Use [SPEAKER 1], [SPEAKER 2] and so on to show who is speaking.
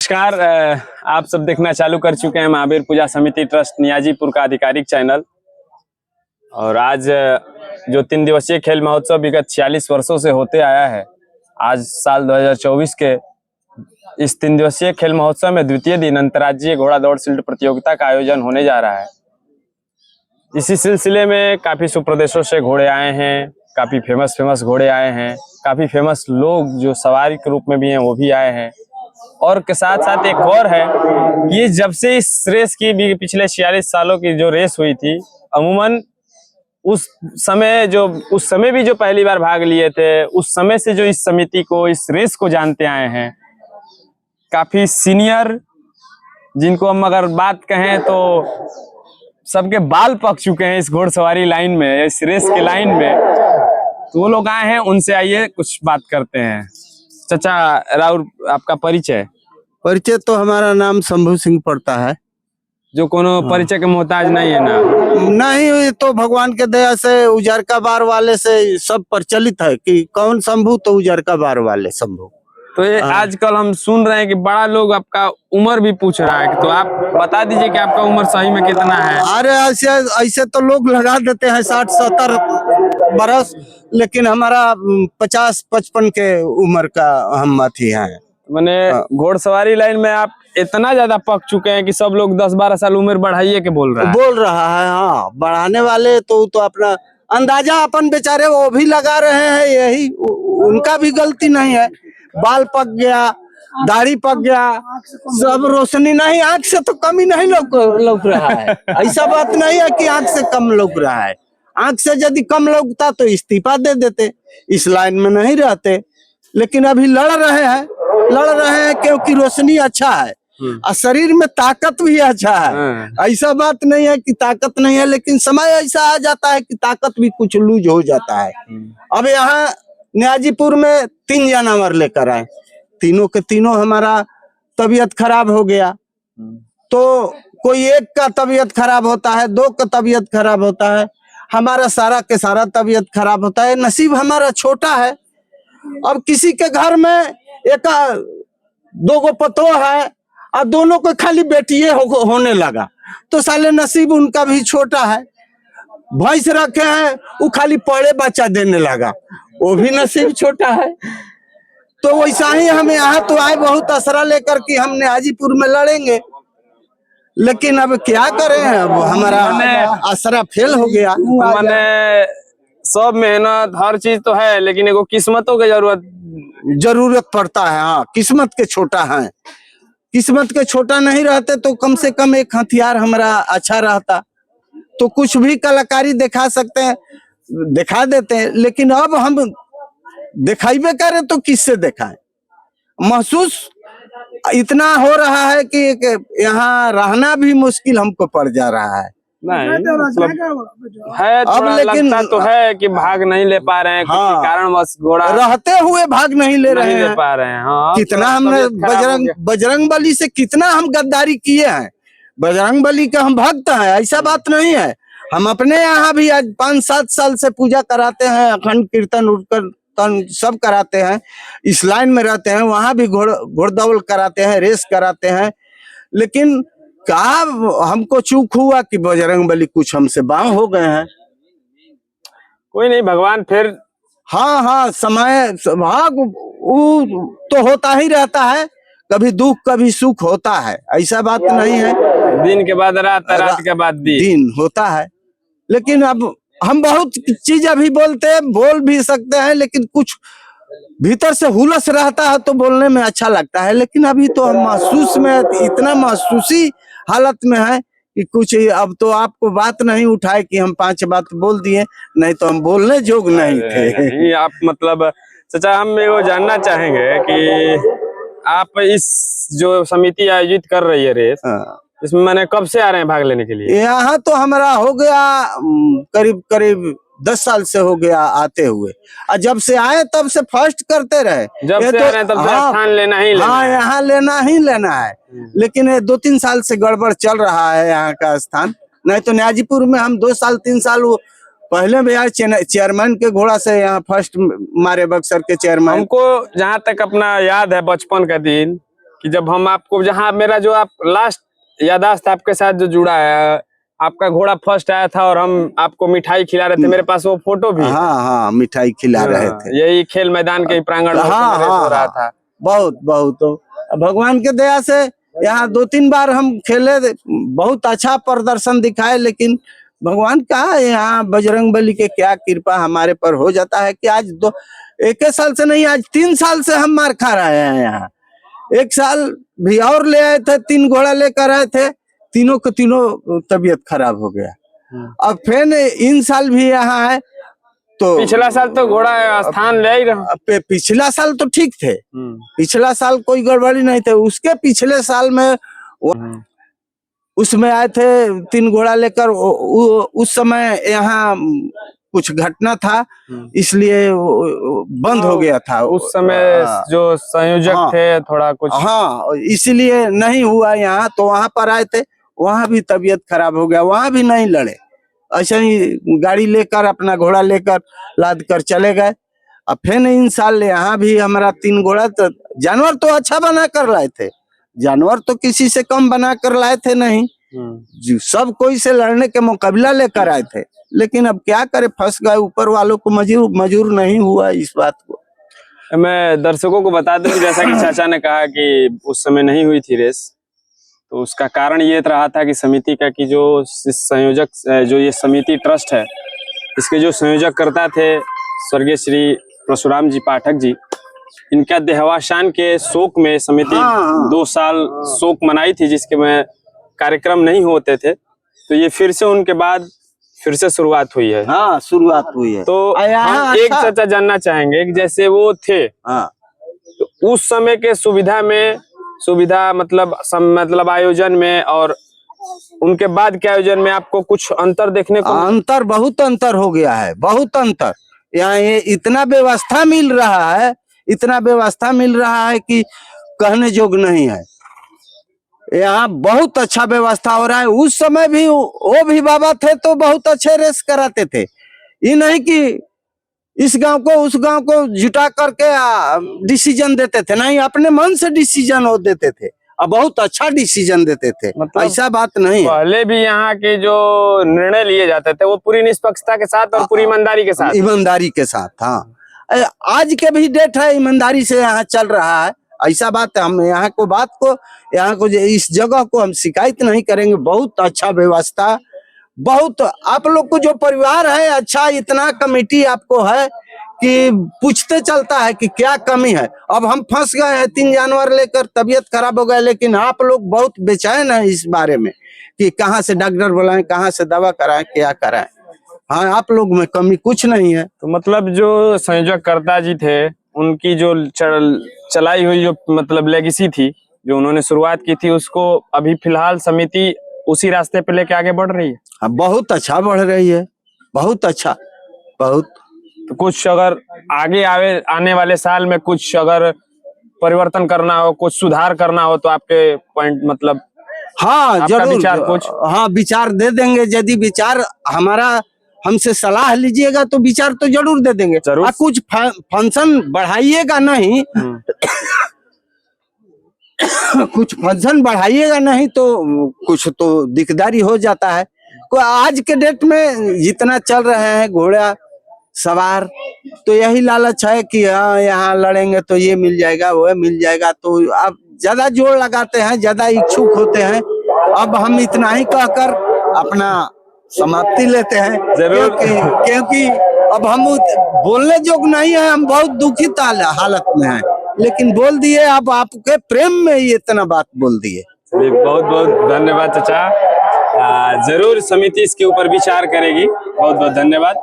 [SPEAKER 1] नमस्कार। आप सब देखना चालू कर चुके हैं महावीर पूजा समिति ट्रस्ट नियाजीपुर का आधिकारिक चैनल। और आज जो 3 दिवसीय खेल महोत्सव विगत 46 वर्षों से होते आया है, आज साल 2024 के इस 3 दिवसीय खेल महोत्सव में द्वितीय दिन अंतर्राज्यीय घोड़ा दौड़ शील्ड प्रतियोगिता का आयोजन होने जा रहा है। इसी सिलसिले में काफी सुप्रदेशों से घोड़े आए हैं, काफी फेमस घोड़े आए हैं, काफी फेमस लोग जो सवारी के रूप में भी हैं वो भी आए हैं। और के साथ साथ एक और है कि ये जब से इस रेस की भी पिछले 46 सालों की जो रेस हुई थी, अमूमन उस समय भी जो पहली बार भाग लिए थे, उस समय से जो इस समिति को, इस रेस को जानते आए हैं, काफी सीनियर, जिनको हम अगर बात कहें तो सबके बाल पक चुके हैं इस घोड़सवारी लाइन में, इस रेस के लाइन में, तो वो लोग आए हैं। उनसे आइए कुछ बात करते हैं। चाचा राउर, आपका परिचय?
[SPEAKER 2] परिचय तो हमारा नाम शंभू सिंह पड़ता है।
[SPEAKER 1] जो कोनो परिचय के मोहताज नहीं है ना?
[SPEAKER 2] नहीं, ये तो भगवान के दया से उजरका बार वाले से सब प्रचलित है कि कौन शंभू, तो उजरका बार वाले शंभू।
[SPEAKER 1] तो ये आजकल हम सुन रहे हैं कि बड़ा लोग आपका उम्र भी पूछ रहा है, तो आप बता दीजिए कि आपका उम्र सही में कितना है?
[SPEAKER 2] अरे ऐसे तो लोग लगा देते हैं 60-70 बरस, लेकिन हमारा 50-55 के उम्र का हम अथी है।
[SPEAKER 1] मैंने घोड़सवारी लाइन में आप इतना ज्यादा पक चुके हैं कि सब लोग 10-12 साल उम्र बढ़ाइए के बोल रहा है।
[SPEAKER 2] हाँ, बढ़ाने वाले तो अपना अंदाजा अपन बेचारे वो भी लगा रहे हैं, यही उनका भी गलती नहीं है। बाल पक गया, दाढ़ी पक गया, सब रोशनी नहीं, आंख से तो कम ही नहीं लौक रहा है। ऐसा बात नहीं है कि आंख से कम लौक रहा है। आंख से यदि कम लौकता तो इस्तीफा दे देते, इस लाइन में नहीं रहते। लेकिन अभी लड़ रहे हैं क्योंकि रोशनी अच्छा है और शरीर में ताकत भी अच्छा है। ऐसा बात नहीं है कि ताकत नहीं है, लेकिन समय ऐसा आ जाता है कि ताकत भी कुछ लूज हो जाता है। अब यहाँ नियाजीपुर में 3 जानवर लेकर आए, तीनों के तीनों हमारा तबीयत खराब हो गया। तो कोई एक का तबीयत खराब होता है, 2 का तबीयत खराब होता है, हमारा सारा के सारा तबीयत खराब होता है। नसीब हमारा छोटा है। अब किसी के घर में 1-2 पतो है और दोनों को खाली बेटिए होने लगा, तो साले नसीब उनका भी छोटा है। भैंस रखे हैं, वो खाली पड़े बच्चा देने लगा, वो भी नसीब छोटा है। तो वैसा ही हम यहाँ तो आए बहुत असरा लेकर कि हम नियाजीपुर में लड़ेंगे, लेकिन अब क्या करें, अब हमारा असरा फेल हो गया।
[SPEAKER 1] मैंने सब मेहनत हर चीज तो है, लेकिन एगो किस्मतों की
[SPEAKER 2] जरूरत पड़ता है। हाँ, किस्मत के छोटा है। किस्मत के छोटा नहीं रहते तो कम से कम एक हथियार हमारा अच्छा रहता, तो कुछ भी कलाकारी दिखा सकते हैं, दिखा देते हैं। लेकिन अब हम दिखाइबे करें तो किससे दिखाएं? महसूस इतना हो रहा है कि यहाँ रहना भी मुश्किल हमको पड़ जा रहा है।
[SPEAKER 1] नहीं मतलब है, अब लेकिन लगता तो है कि भाग नहीं ले पा रहे हैं। हाँ, किसी कारणवश घोड़ा
[SPEAKER 2] रहते हुए भाग नहीं ले
[SPEAKER 1] पा रहे हैं। हाँ,
[SPEAKER 2] कितना हमने बजरंग बली से कितना हम गद्दारी किए हैं। बजरंग बली के हम भक्त हैं, ऐसा बात नहीं है। हम अपने यहाँ भी आज 5-7 साल से पूजा कराते हैं, अखंड कीर्तन सब कराते हैं, इस लाइन में रहते हैं। वहां भी घोड़दौड़ कराते हैं, रेस कराते हैं। लेकिन कहा हमको चूक हुआ कि बजरंग बली कुछ हमसे बांग हो गए हैं।
[SPEAKER 1] कोई नहीं, भगवान फिर
[SPEAKER 2] हाँ समय भाग वो तो होता ही रहता है, कभी दुख कभी सुख होता है, ऐसा बात नहीं है।
[SPEAKER 1] दिन के बाद रात, रात के बाद दिन
[SPEAKER 2] होता है। लेकिन अब हम बहुत चीज अभी बोल भी सकते हैं, लेकिन कुछ भीतर से हुलस रहता है तो बोलने में अच्छा लगता है। लेकिन अभी तो हम इतना महसूसी हालत में है कि कुछ अब तो आपको बात नहीं उठाए कि हम 5 बात बोल दिए, नहीं तो हम बोलने जोग नहीं थे।
[SPEAKER 1] आप मतलब चाचा, हम वो जानना चाहेंगे कि आप इस जो समिति आयोजित कर रही है रेस, इसमें मैंने कब से आ रहे हैं भाग लेने के लिए?
[SPEAKER 2] यहाँ तो हमारा हो गया करीब 10 साल से हो गया आते हुए, और जब से आए तब से फर्स्ट करते रहे।
[SPEAKER 1] जब से आ रहे हैं तब से स्थान लेना ही लेना है।
[SPEAKER 2] यहाँ लेना है। लेकिन 2-3 साल से गड़बड़ चल रहा है यहाँ का स्थान। नहीं तो नियाजीपुर में हम 2-3 साल पहले भी यार चेयरमैन के घोड़ा से यहाँ फर्स्ट मारे, बक्सर के चेयरमैन।
[SPEAKER 1] हमको जहाँ तक अपना याद है बचपन का दिन, कि जब हम आपको, जहाँ मेरा जो आप लास्ट याददाश्त आपके साथ जो जुड़ा है, आपका घोड़ा फर्स्ट आया था और हम आपको मिठाई खिला रहे थे, मेरे पास वो फोटो भी है।
[SPEAKER 2] हाँ हाँ, मिठाई खिला रहे थे।
[SPEAKER 1] यही खेल मैदान के प्रांगण में
[SPEAKER 2] हाँ
[SPEAKER 1] रेस हो रहा
[SPEAKER 2] हाँ,
[SPEAKER 1] था।
[SPEAKER 2] बहुत बहुत तो भगवान के दया से यहाँ 2-3 बार हम खेले, बहुत अच्छा प्रदर्शन दिखाए, लेकिन भगवान का यहाँ बजरंग बली के क्या कृपा हमारे पर हो जाता है कि आज 1 साल से नहीं, आज 3 साल से हम मार खा रहे हैं यहाँ। 1 साल भी और ले आए थे, 3 घोड़ा लेकर आए थे, तीनों को तीनों तबीयत खराब हो गया। अब फिर इन साल भी यहाँ है तो
[SPEAKER 1] पिछला साल तो घोड़ा स्थान ले ही रहा।
[SPEAKER 2] पिछला साल तो ठीक थे, पिछला साल कोई गड़बड़ी नहीं थे। उसके पिछले साल में उसमें आए थे 3 घोड़ा लेकर। उस समय यहाँ कुछ घटना था, इसलिए बंद हो गया था।
[SPEAKER 1] उस समय जो संयोजक थे थोड़ा कुछ,
[SPEAKER 2] हाँ, इसलिए नहीं हुआ यहाँ। तो वहां पर आए थे, वहां भी तबीयत खराब हो गया, वहां भी नहीं लड़े। ऐसे ही गाड़ी लेकर, अपना घोड़ा लेकर लाद कर चले गए। अब फिर इन साल यहाँ भी हमारा 3 घोड़ा, तो जानवर तो अच्छा बना कर लाए थे, जानवर तो किसी से कम बना कर लाए थे नहीं, सब कोई से लड़ने के मुकाबला लेकर आए थे। लेकिन अब क्या करे, फंस गए, ऊपर वालों को मजूर नहीं हुआ इस बात को।
[SPEAKER 1] मैं दर्शकों को बता दूं, जैसा कि चाचा ने कहा कि उस समय नहीं हुई थी रेस, तो उसका कारण ये रहा था कि समिति का, कि जो संयोजक, जो ये समिति ट्रस्ट है, इसके जो संयोजक करता थे स्वर्गीय श्री परशुराम जी पाठक जी, इनका देहावसान के शोक में समिति 2 साल शोक मनाई थी, जिसके में कार्यक्रम नहीं होते थे। तो ये फिर से उनके बाद फिर से शुरुआत हुई है।
[SPEAKER 2] हाँ, शुरुआत हुई है।
[SPEAKER 1] तो हम एक चाचा जानना चाहेंगे कि जैसे वो थे, तो उस समय के सुविधा मतलब आयोजन में, और उनके बाद के आयोजन में आपको कुछ अंतर देखने को?
[SPEAKER 2] अंतर, बहुत अंतर हो गया है, बहुत अंतर। यहाँ ये इतना व्यवस्था मिल रहा है, इतना व्यवस्था मिल रहा है कि कहने जोग नहीं है। यहाँ बहुत अच्छा व्यवस्था हो रहा है। उस समय भी वो भी बाबा थे तो बहुत अच्छे रेस कराते थे। ये नहीं कि इस गांव को उस गांव को जुटा करके डिसीजन देते थे, नहीं, अपने मन से डिसीजन वो देते थे और बहुत अच्छा डिसीजन देते थे। मतलब ऐसा बात नहीं है।
[SPEAKER 1] पहले भी यहाँ के जो निर्णय लिए जाते थे वो पूरी निष्पक्षता के साथ और पूरी ईमानदारी के साथ,
[SPEAKER 2] ईमानदारी के साथ। हाँ, आज के भी डेट है, ईमानदारी से यहाँ चल रहा है। ऐसा बात है, हम यहाँ को इस जगह को हम शिकायत नहीं करेंगे। बहुत अच्छा व्यवस्था, बहुत, आप लोग को जो परिवार है अच्छा, इतना कमेटी आपको है कि पूछते चलता है कि क्या कमी है। अब हम फंस गए हैं 3 जानवर लेकर, तबीयत खराब हो गया, लेकिन आप लोग बहुत बेचैन है इस बारे में कि कहाँ से डॉक्टर बुलाएं, कहाँ से दवा कराएं, क्या कराएं। हाँ, आप लोग में कमी कुछ नहीं है।
[SPEAKER 1] तो मतलब जो संयोजक कर्ता जी थे, उनकी जो चलाई हुई जो मतलब लेगेसी थी, जो उन्होंने शुरुआत की थी, उसको अभी फिलहाल समिति उसी रास्ते पे लेके आगे बढ़ रही है।
[SPEAKER 2] हाँ, बहुत अच्छा बढ़ रही है, बहुत अच्छा, बहुत।
[SPEAKER 1] तो कुछ अगर आगे आने वाले साल में कुछ अगर परिवर्तन करना हो, कुछ सुधार करना हो, तो आपके पॉइंट मतलब,
[SPEAKER 2] हाँ जरूर,
[SPEAKER 1] विचार कुछ,
[SPEAKER 2] हाँ विचार दे देंगे। यदि विचार हमारा, हमसे सलाह लीजिएगा तो विचार तो जरूर दे देंगे। कुछ फंक्शन बढ़ाइएगा नहीं कुछ फंक्शन बढ़ाइएगा नहीं तो कुछ तो दिकदारी हो जाता है। आज के डेट में जितना चल रहे हैं घोड़ा सवार, तो यही लालच है कि हाँ यहाँ लड़ेंगे तो ये मिल जाएगा, वो मिल जाएगा, तो आप ज्यादा जोर लगाते हैं, ज्यादा इच्छुक होते हैं। अब हम इतना ही कहकर अपना समाप्ति लेते हैं, क्योंकि अब हम बोलने जोग नहीं है, हम बहुत दुखित हालत में हैं, लेकिन बोल दिए। अब आपके प्रेम में ये इतना बात बोल दिए।
[SPEAKER 1] बहुत बहुत धन्यवाद चाचा, जरूर समिति इसके ऊपर विचार करेगी। बहुत बहुत धन्यवाद।